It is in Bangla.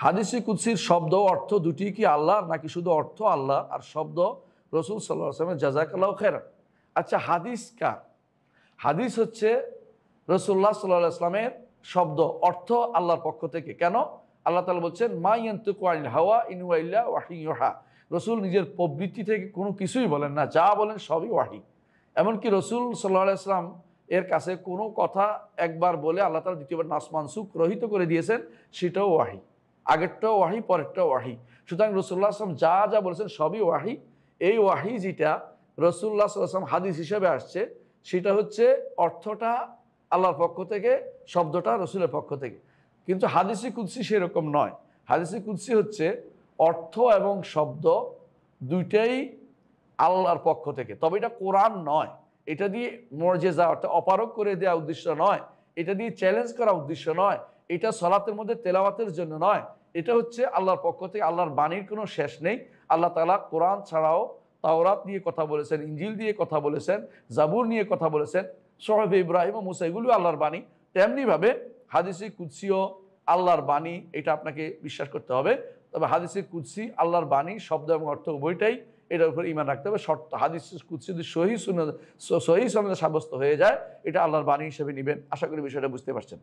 হাদিসে কুদসির শব্দ অর্থ দুটি কি আল্লাহর, নাকি শুধু অর্থ আল্লাহ আর শব্দ রসুল সাল্লাল্লাহু আলাইহি ওয়াসাল্লামের জাযাকাল্লাহু খাইরান? আচ্ছা, হাদিস কার? হাদিস হচ্ছে রসুল্লাহ সাল্লাল্লাহু আলাইহি ওয়াসাল্লামের শব্দ, অর্থ আল্লাহর পক্ষ থেকে। কেন? আল্লাহ তাআলা বলছেন মা ইয়ানতিকু আনিল হাওয়া ইন হুয়া ইল্লা ওয়াহিয়ুন ইউহা। রসুল নিজের প্রবৃত্তি থেকে কোনো কিছুই বলেন না, যা বলেন সবই ওয়াহি। এমনকি রসুল সাল্লাল্লাহু আলাইহি ওয়াসাল্লাম এর কাছে কোনো কথা একবার বলে আল্লাহ তাআলা দ্বিতীয়বার নাস মানসুখ রহিত করে দিয়েছেন, সেটাও ওয়াহি। আগেরটাও ওয়াহি, পরেরটাও ওয়াহি। সুতরাং রসুল্লাহ আসলাম যা যা বলেছেন সবই ওয়াহি। এই ওয়াহি যেটা রসুল্লাহ সাল্লাল্লাহু আলাইহি ওয়াসাল্লাম হাদিস হিসেবে আসছে, সেটা হচ্ছে অর্থটা আল্লাহর পক্ষ থেকে, শব্দটা রসুলের পক্ষ থেকে। কিন্তু হাদিসে কুদসি সেরকম নয়। হাদিসে কুদসি হচ্ছে অর্থ এবং শব্দ দুইটাই আল্লাহর পক্ষ থেকে। তবে এটা কোরআন নয়, এটা দিয়ে মুজিজা অর্থাৎ অপারগ করে দেওয়া উদ্দেশ্য নয়, এটা দিয়ে চ্যালেঞ্জ করা উদ্দেশ্য নয়, এটা সালাতের মধ্যে তেলাওয়াতের জন্য নয়। এটা হচ্ছে আল্লাহর পক্ষ থেকে। আল্লাহর বাণীর কোনো শেষ নেই। আল্লাহ তাআলা কোরআন ছাড়াও তাওরাত নিয়ে কথা বলেছেন, ইনজিল দিয়ে কথা বলেছেন, জাবুর নিয়ে কথা বলেছেন, সুহুফ ইব্রাহিম ও মুসা, এগুলো আল্লাহর বাণী। তেমনিভাবে হাদিসে কুদসিও আল্লাহর বাণী, এটা আপনাকে বিশ্বাস করতে হবে। তবে হাদিসে কুদসি আল্লাহর বাণী, শব্দ এবং অর্থ উভয়টাই, এটার উপরে ঈমান রাখতে হবে। শর্ত হাদিস কুদসি যদি সহিহ সনদে সাব্যস্ত হয়ে যায়, এটা আল্লাহর বাণী হিসেবে নেবেন। আশা করি বিষয়টা বুঝতে পারছেন।